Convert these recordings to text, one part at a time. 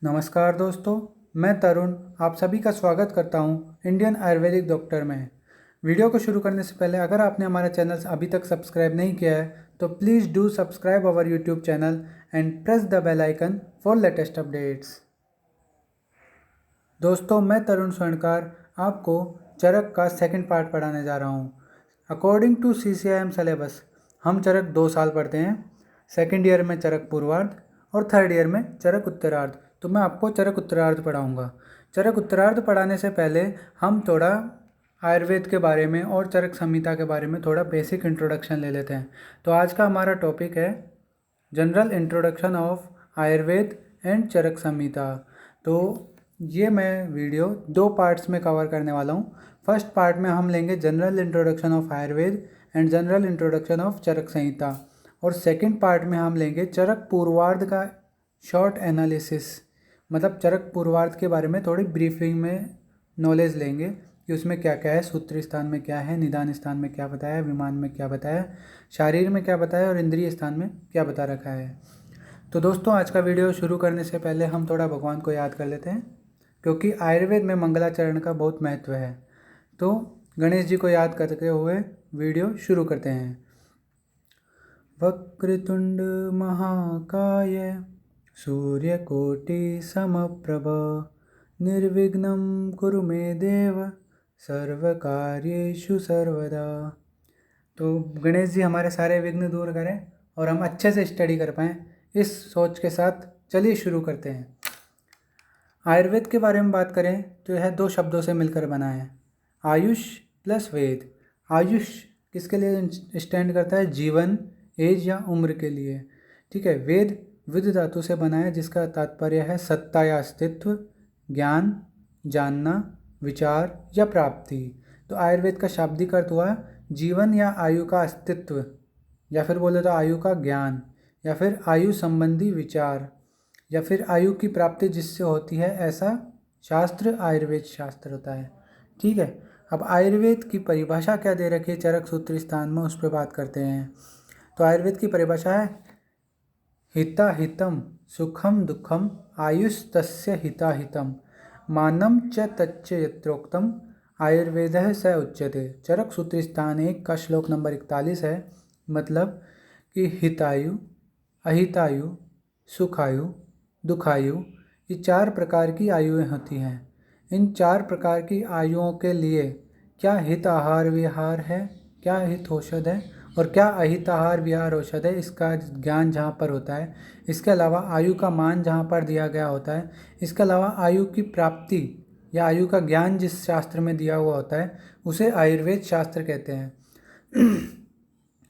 नमस्कार दोस्तों, मैं तरुण आप सभी का स्वागत करता हूं इंडियन आयुर्वेदिक डॉक्टर में। वीडियो को शुरू करने से पहले अगर आपने हमारा चैनल अभी तक सब्सक्राइब नहीं किया है तो please do subscribe our YouTube channel and press the bell icon for latest updates. दोस्तों, मैं तरुण स्वर्णकार आपको चरक का सेकंड पार्ट पढ़ाने जा रहा हूं। अकॉर्डिंग टू CCIM सिलेबस हम चरक 2 साल पढ़ते हैं। सेकंड ईयर में चरक पूर्वार्ध और थर्ड ईयर में चरक उत्तरार्ध। तो मैं आपको चरक उत्तरार्ध पढ़ाऊंगा। चरक उत्तरार्ध पढ़ाने से पहले हम थोड़ा आयुर्वेद के बारे में और चरक संहिता के बारे में थोड़ा बेसिक इंट्रोडक्शन ले लेते हैं। तो आज का हमारा टॉपिक है general introduction of Ayurveda and Charak Samhita. तो ये मैं वीडियो 2 पार्ट्स में कवर करने वाला हूँ। फर्स्ट पार्ट में हम लेंगे general introduction of Ayurveda and general introduction of Charak Samhita, और सेकंड पार्ट में हम लेंगे चरक पूर्वार्ध का शॉर्ट एनालिसिस, मतलब चरक पूर्वार्ध के बारे में थोड़ी ब्रीफिंग में नॉलेज लेंगे कि उसमें क्या क्या है, सूत्री स्थान में क्या है, निदान स्थान में क्या बताया, विमान में क्या बताया, शारीर में क्या बताया और इंद्रिय स्थान में क्या बता रखा है। तो दोस्तों, आज का वीडियो शुरू करने से पहले हम थोड़ा भगवान को याद कर लेते हैं, क्योंकि आयुर्वेद में मंगलाचरण का बहुत महत्व है। तो गणेश जी को याद करते हुए वीडियो शुरू करते हैं। वक्रतुंड महाकाय सूर्यकोटि समप्रभ निर्विघ्नं कुरु मे देव सर्वकार्येषु सर्वदा। तो गणेश जी हमारे सारे विघ्न दूर करें और हम अच्छे से स्टडी कर पाएँ, इस सोच के साथ चलिए शुरू करते हैं। आयुर्वेद के बारे में बात करें तो यह 2 शब्दों से मिलकर बना है, आयुष प्लस वेद। आयुष किसके लिए स्टैंड करता है? जीवन, एज या उम्र के लिए। ठीक है। वेद विद धातु से बना है, जिसका तात्पर्य है सत्ता या अस्तित्व, ज्ञान, जानना, विचार या प्राप्ति। तो आयुर्वेद का शाब्दिक अर्थ हुआ जीवन या आयु का अस्तित्व, या फिर बोले तो आयु का ज्ञान, या फिर आयु संबंधी विचार, या फिर आयु की प्राप्ति जिससे होती है, ऐसा शास्त्र आयुर्वेद शास्त्र होता है। ठीक है। अब आयुर्वेद की परिभाषा क्या दे रखी है चरक सूत्र स्थान में, उस पर बात करते हैं। तो आयुर्वेद की परिभाषा है हिता हितम सुखम दुखम आयुष तस्य हिता हितम मानम च तच्च यत्रोक्तम आयुर्वेदः स उच्यते। चरक सूत्र स्थान 1 का श्लोक नंबर 41 है। मतलब कि हितायु, अहितायु, सुखायु, दुखायु, ये 4 प्रकार की आयुएं होती हैं। इन 4 प्रकार की आयुओं के लिए क्या हित आहार विहार है, क्या हित औषध है और क्या अहित आहार विहार औषध है, इसका ज्ञान जहाँ पर होता है। इसके अलावा आयु का मान जहाँ पर दिया गया होता है। इसके अलावा आयु की प्राप्ति या आयु का ज्ञान जिस शास्त्र में दिया हुआ होता है, उसे आयुर्वेद शास्त्र कहते हैं।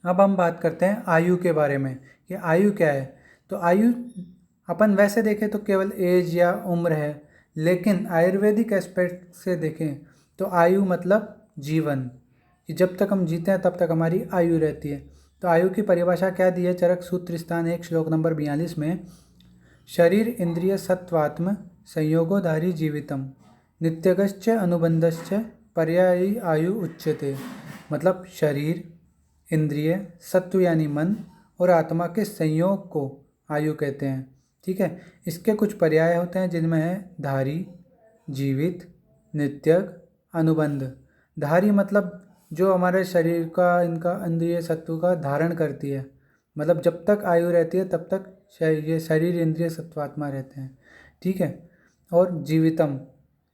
अब हम बात करते हैं आयु के बारे में कि आयु क्या है। तो आयु अपन वैसे देखें तो केवल एज या उम्र है, लेकिन आयुर्वेदिक एस्पेक्ट से देखें तो आयु मतलब जीवन, कि जब तक हम जीते हैं तब तक हमारी आयु रहती है। तो आयु की परिभाषा क्या दी है चरक सूत्र स्थान 1 श्लोक नंबर 42 में? शरीर इंद्रिय सत्वात्म संयोगोधारी जीवितम नित्यगश्च अनुबंधश्च पर्यायी आयु उच्यते। मतलब शरीर, इंद्रिय, सत्व यानी मन और आत्मा के संयोग को आयु कहते हैं। ठीक है। इसके कुछ पर्याय होते हैं, जिनमें है धारी, जीवित, नित्यग, अनुबंध। धारी मतलब जो हमारे शरीर का, इनका इंद्रिय सत्व का धारण करती है, मतलब जब तक आयु रहती है तब तक ये शरीर इंद्रिय सत्वात्मा रहते हैं। ठीक है। और जीवितम,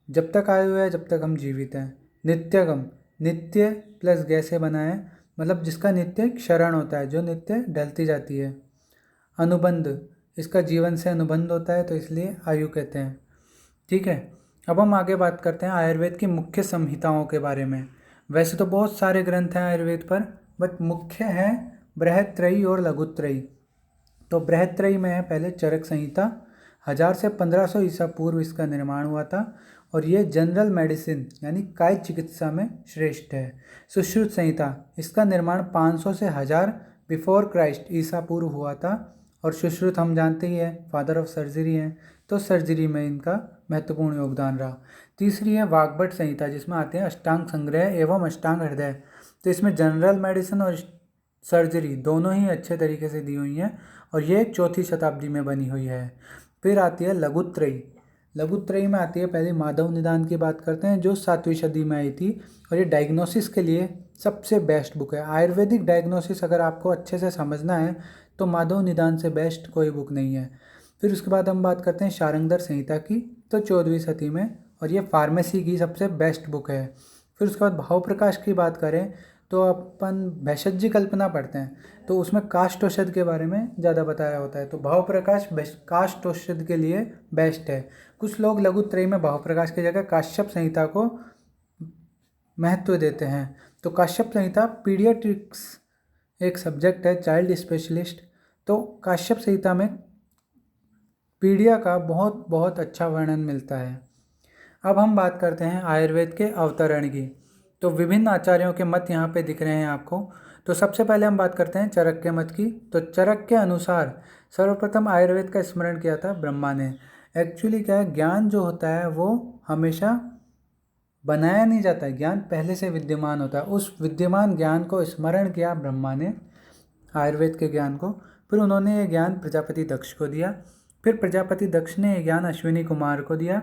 जब तक आयु है जब तक हम जीवित हैं। नित्यगम, नित्य प्लस गै से बना है, मतलब जिसका नित्य क्षरण होता है, जो नित्य ढलती जाती है। अनुबंध, इसका जीवन से अनुबंध होता है, तो इसलिए आयु कहते हैं। ठीक है। अब हम आगे बात करते हैं आयुर्वेद की मुख्य संहिताओं के बारे में। वैसे तो बहुत सारे ग्रंथ हैं आयुर्वेद पर, बट मुख्य हैं बृहत्त्रयी और लघुत्रयी। तो बृहत्त्रयी में है पहले चरक संहिता। 1000 से 1500 ईसा पूर्व इसका निर्माण हुआ था, और ये जनरल मेडिसिन यानी काय चिकित्सा में श्रेष्ठ है। सुश्रुत संहिता, इसका निर्माण 500 से 1000 बिफोर क्राइस्ट ईसा पूर्व हुआ था, और सुश्रुत हम जानते ही है फादर ऑफ सर्जरी हैं, तो सर्जरी में इनका महत्वपूर्ण योगदान रहा। तीसरी है वाग्भट संहिता, जिसमें आते हैं अष्टांग संग्रह एवं अष्टांग हृदय। तो इसमें जनरल मेडिसिन और सर्जरी दोनों ही अच्छे तरीके से दी हुई हैं, और ये 4वीं शताब्दी में बनी हुई है। फिर आती है लघुत्रयी। लघुत्रयी में आती है पहले माधव निदान की बात करते हैं जो 7वीं सदी में आई थी, और ये डायग्नोसिस के लिए सबसे बेस्ट बुक है। आयुर्वेदिक डायग्नोसिस अगर आपको अच्छे से समझना है तो माधव निदान से बेस्ट कोई बुक नहीं है। फिर उसके बाद हम बात करते हैं शार्ंगधर संहिता की, तो 14वीं सदी में, और ये फार्मेसी की सबसे बेस्ट बुक है। फिर उसके बाद भाव प्रकाश की बात करें तो अपन भेषज जी कल्पना पढ़ते हैं, तो उसमें काष्ठ औषध के बारे में ज़्यादा बताया होता है, तो भाव प्रकाश काष्ठ औषध के लिए बेस्ट है। कुछ लोग लघुत्रयी में भाव प्रकाश की जगह काश्यप संहिता को महत्व देते हैं। तो काश्यप संहिता पीडियाट्रिक्स एक सब्जेक्ट है, चाइल्ड स्पेशलिस्ट, तो काश्यप संहिता में पीडिया का बहुत बहुत अच्छा वर्णन मिलता है। अब हम बात करते हैं आयुर्वेद के अवतरण की, तो विभिन्न आचार्यों के मत यहाँ पे दिख रहे हैं आपको। तो सबसे पहले हम बात करते हैं चरक के मत की। तो चरक के अनुसार सर्वप्रथम आयुर्वेद का स्मरण किया था ब्रह्मा ने। एक्चुअली क्या है, ज्ञान जो होता है वो हमेशा बनाया नहीं जाता है, ज्ञान पहले से विद्यमान होता है। उस विद्यमान ज्ञान को स्मरण किया ब्रह्मा ने, आयुर्वेद के ज्ञान को। फिर उन्होंने ये ज्ञान प्रजापति दक्ष को दिया। फिर प्रजापति दक्ष ने ये ज्ञान अश्विनी कुमार को दिया।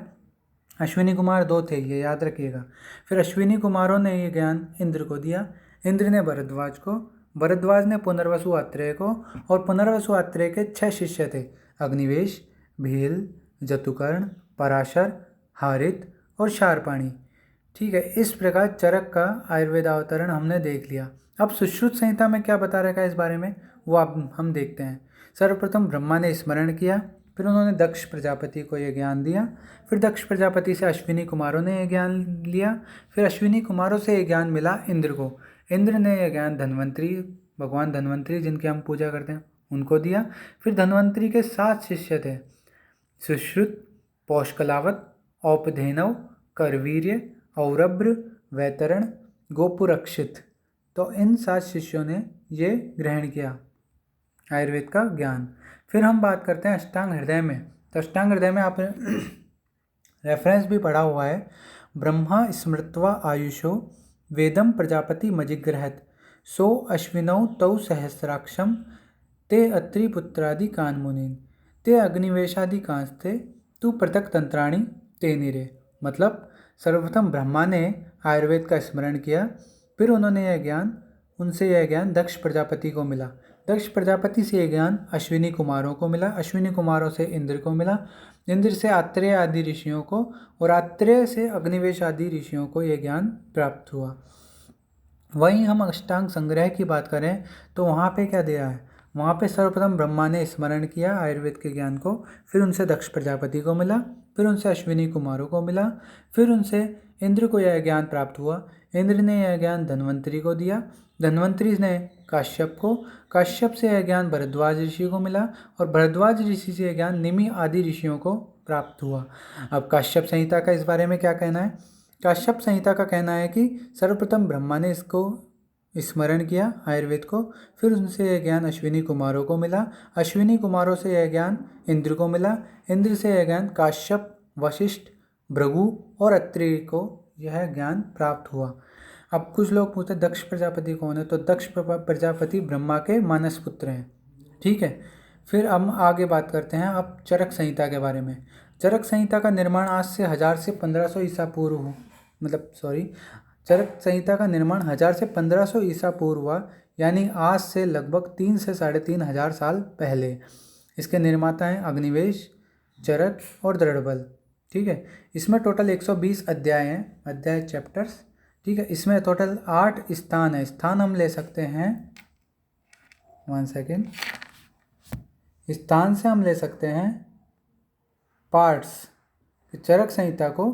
अश्विनी कुमार 2 थे, ये याद रखिएगा। फिर अश्विनी कुमारों ने ये ज्ञान इंद्र को दिया। इंद्र ने भरद्वाज को, भरद्वाज ने पुनर्वसु आत्रेय को, और पुनर्वसु आत्रेय के 6 शिष्य थे, अग्निवेश, भील, जतुकर्ण, पराशर, हारित और शारपाणी। ठीक है, इस प्रकार चरक का आयुर्वेद अवतरण हमने देख लिया। अब सुश्रुत संहिता में क्या बता रखा है इस बारे में, वो अब हम देखते हैं। सर्वप्रथम ब्रह्मा ने स्मरण किया, फिर उन्होंने दक्ष प्रजापति को यह ज्ञान दिया। फिर दक्ष प्रजापति से अश्विनी कुमारों ने यह ज्ञान लिया। फिर अश्विनी कुमारों से यह ज्ञान मिला इंद्र को। इंद्र ने यह ज्ञान धन्वंतरी, भगवान धन्वंतरी जिनकी हम पूजा करते हैं, उनको दिया। फिर धन्वंतरी के 7 शिष्य थे, सुश्रुत, पौष्कलावत, औपधेनव, करवीर्य, औरभ्र, वैतरण, गोपुरक्षित। तो इन 7 शिष्यों ने ये ग्रहण किया आयुर्वेद का ज्ञान। फिर हम बात करते हैं अष्टांग हृदय में। तो अष्टांग हृदय में आपने रेफरेंस भी पढ़ा हुआ है, ब्रह्मा स्मृत्वा आयुषो वेदम प्रजापति मजिग्रहत सो अश्विनौ तौ सहस्राक्षम ते अत्रि पुत्रादि कान्मुनीन ते अग्निवेशादि कांस्ते तू पृथक तंत्राणी ते निरे। मतलब सर्वप्रथम ब्रह्मा ने आयुर्वेद का स्मरण किया, फिर उन्होंने यह ज्ञान, उनसे यह ज्ञान दक्ष प्रजापति को मिला। दक्ष प्रजापति से यह ज्ञान अश्विनी कुमारों को मिला, अश्विनी कुमारों से इंद्र को मिला, इंद्र से आत्रेय आदि ऋषियों को, और आत्रेय से अग्निवेश आदि ऋषियों को यह ज्ञान प्राप्त हुआ। वहीं हम अष्टांग संग्रह की बात करें तो वहाँ पे क्या दिया है, वहाँ पे सर्वप्रथम ब्रह्मा ने स्मरण किया आयुर्वेद के ज्ञान को, फिर उनसे दक्ष प्रजापति को मिला, फिर उनसे अश्विनी कुमारों को मिला, फिर उनसे इंद्र को यह ज्ञान प्राप्त हुआ। इंद्र ने यह ज्ञान धन्वंतरी को दिया, धन्वंतरी ने काश्यप को, काश्यप से यह ज्ञान भरद्वाज ऋषि को मिला, और भरद्वाज ऋषि से यह ज्ञान निमि आदि ऋषियों को प्राप्त हुआ। अब काश्यप संहिता का इस बारे में क्या कहना है। काश्यप संहिता का कहना है कि सर्वप्रथम ब्रह्मा ने इसको स्मरण किया आयुर्वेद को, फिर उनसे यह ज्ञान अश्विनी कुमारों को मिला, अश्विनी कुमारों से यह ज्ञान इंद्र को मिला, इंद्र से यह ज्ञान काश्यप, वशिष्ठ, भृगु और अत्रि को यह ज्ञान प्राप्त हुआ। अब कुछ लोग पूछते दक्ष प्रजापति कौन है, तो दक्ष प्रजापति ब्रह्मा के मानस पुत्र हैं। ठीक है, फिर हम आगे बात करते हैं अब चरक संहिता के बारे में। चरक संहिता का निर्माण आज से 1000 से 1500 ईसा पूर्व चरक संहिता का निर्माण 1000 से 1500 ईसा पूर्व हुआ, यानी आज से लगभग 3 से 3500 साल पहले। इसके निर्माता हैं अग्निवेश, चरक और दृढ़बल। ठीक है, इसमें टोटल 120 अध्याय हैं, अध्याय चैप्टर्स। ठीक है, इसमें टोटल 8 स्थान है। स्थान हम ले सकते हैं, 1 सेकेंड, स्थान से हम ले सकते हैं पार्ट्स। चरक संहिता को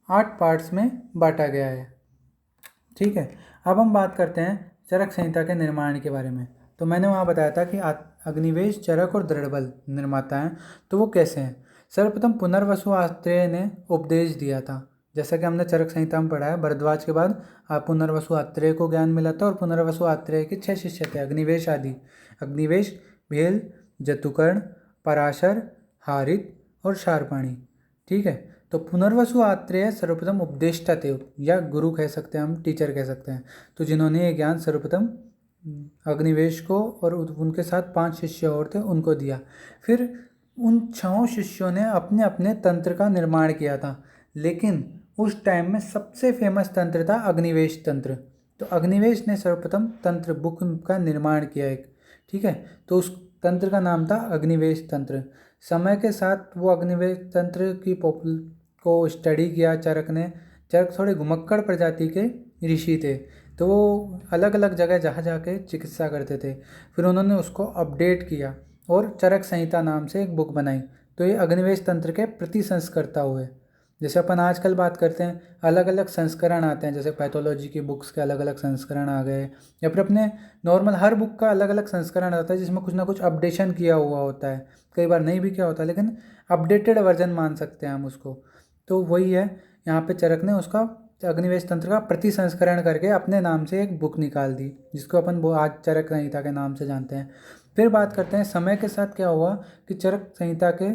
8 पार्ट्स में बांटा गया है। ठीक है, अब हम बात करते हैं चरक संहिता के निर्माण के बारे में। तो मैंने वहाँ बताया था कि अग्निवेश, चरक और दृढ़बल निर्माता हैं। तो वो कैसे हैं, सर्वप्रथम पुनर्वसु आत्रेय ने उपदेश दिया था। जैसा कि हमने चरक संहिता में पढ़ा है, भरद्वाज के बाद पुनर्वसु आत्रेय को ज्ञान मिला था, और पुनर्वसु आत्रेय के 6 शिष्य थे, अग्निवेश आदि, अग्निवेश, भेल, जतुकर्ण, पराशर, हारित और शारपाणी। ठीक है, तो पुनर्वसु आत्रेय सर्वप्रथम उपदेष्टा थे, या गुरु कह सकते हैं हम, टीचर कह सकते हैं। तो जिन्होंने ये ज्ञान सर्वप्रथम अग्निवेश को और उनके साथ 5 शिष्य और थे उनको दिया। फिर उन 6 शिष्यों ने अपने अपने तंत्र का निर्माण किया था, लेकिन उस टाइम में सबसे फेमस तंत्र था अग्निवेश तंत्र। तो अग्निवेश ने सर्वप्रथम तंत्र बुक का निर्माण किया एक, ठीक है। तो उस तंत्र का नाम था अग्निवेश तंत्र। समय के साथ वो अग्निवेश तंत्र की को स्टडी किया चरक ने। चरक थोड़े घुमक्कड़ प्रजाति के ऋषि थे, तो वो अलग अलग जगह जहाँ जाके चिकित्सा करते थे। फिर उन्होंने उसको अपडेट किया और चरक संहिता नाम से एक बुक बनाई। तो ये अग्निवेश तंत्र के प्रति संस्कर्ता हुए। जैसे अपन आजकल बात करते हैं, अलग अलग संस्करण आते हैं, जैसे पैथोलॉजी की बुक्स के अलग अलग संस्करण आ गए, या फिर अपने नॉर्मल हर बुक का अलग अलग संस्करण आता है जिसमें कुछ ना कुछ अपडेशन किया हुआ होता है, कई बार नहीं भी किया होता, लेकिन अपडेटेड वर्जन मान सकते हैं हम उसको। तो वही है, यहाँ पे चरक ने उसका अग्निवेश तंत्र का प्रति संस्करण करके अपने नाम से एक बुक निकाल दी, जिसको अपन वो आज चरक संहिता के नाम से जानते हैं। फिर बात करते हैं समय के साथ क्या हुआ कि चरक संहिता के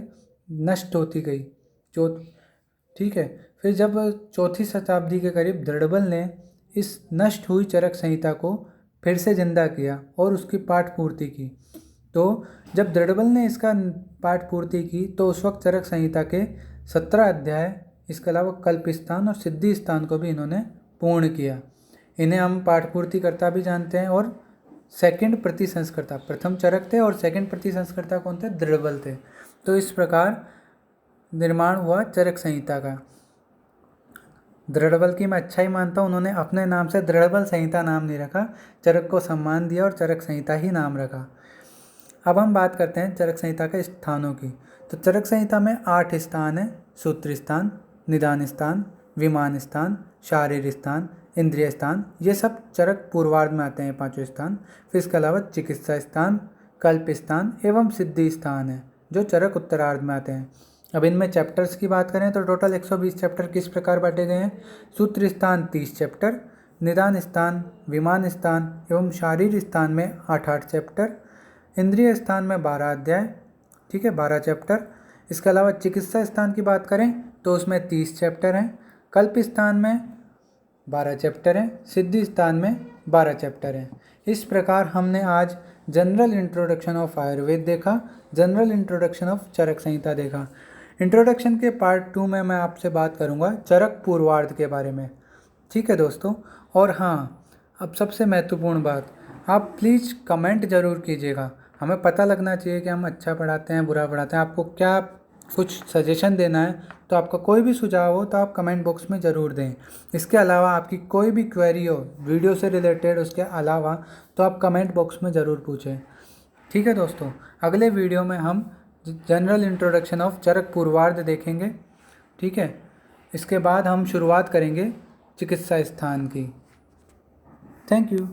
नष्ट होती गई ठीक है। फिर जब 4वीं शताब्दी के करीब दृढ़बल ने इस नष्ट हुई चरक संहिता को फिर से जिंदा किया और उसकी पाठ पूर्ति की। तो जब दृढ़बल ने इसका पाठ पूर्ति की तो उस वक्त चरक संहिता के 17 अध्याय, इसके अलावा कल्पिस्थान और सिद्धि स्थान को भी इन्होंने पूर्ण किया। इन्हें हम पाठ पूर्ति करता भी जानते हैं। और सेकंड प्रति संस्कर्ता, प्रथम चरक थे और सेकंड प्रति संस्कर्ता कौन थे? दृढ़बल थे। तो इस प्रकार निर्माण हुआ चरक संहिता का। दृढ़बल की मैं अच्छा ही मानता हूँ, उन्होंने अपने नाम से दृढ़बल संहिता नाम नहीं रखा, चरक को सम्मान दिया और चरक संहिता ही नाम रखा। अब हम बात करते हैं चरक संहिता के स्थानों की। तो चरक संहिता में 8 स्थान हैं: सूत्र स्थान, निदान स्थान, विमान स्थान, शारीर स्थान, इंद्रिय स्थान। ये सब चरक पूर्वार्ध में आते हैं 5 स्थान। फिर इसके अलावा चिकित्सा स्थान, कल्प स्थान एवं सिद्धि स्थान है जो चरक उत्तरार्ध में आते हैं। अब इनमें चैप्टर्स की बात करें तो टोटल 120 चैप्टर किस प्रकार बांटे गए हैं? सूत्र स्थान 30 चैप्टर, निदान स्थान, विमान स्थान एवं शारीर स्थान में 8-8 चैप्टर, इंद्रिय स्थान में 12 अध्याय, ठीक है, 12 चैप्टर। इसके अलावा चिकित्सा स्थान की बात करें तो उसमें 30 चैप्टर हैं, कल्प स्थान में 12 चैप्टर हैं, सिद्धि स्थान में 12 चैप्टर हैं। इस प्रकार हमने आज जनरल इंट्रोडक्शन ऑफ आयुर्वेद देखा, जनरल इंट्रोडक्शन ऑफ चरक संहिता देखा। इंट्रोडक्शन के पार्ट 2 में मैं आपसे बात करूंगा चरक पूर्वार्ध के बारे में, ठीक है दोस्तों। और हाँ, अब सबसे महत्वपूर्ण बात, आप प्लीज़ कमेंट ज़रूर कीजिएगा। हमें पता लगना चाहिए कि हम अच्छा पढ़ाते हैं बुरा पढ़ाते हैं। आपको क्या कुछ सजेशन देना है तो आपका कोई भी सुझाव हो तो आप कमेंट बॉक्स में ज़रूर दें। इसके अलावा आपकी कोई भी क्वेरी हो वीडियो से रिलेटेड उसके अलावा तो आप कमेंट बॉक्स में ज़रूर पूछें, ठीक है दोस्तों। अगले वीडियो में हम जनरल इंट्रोडक्शन ऑफ चरक पूर्वार्ध देखेंगे, ठीक है। इसके बाद हम शुरुआत करेंगे चिकित्सा स्थान की। Thank you.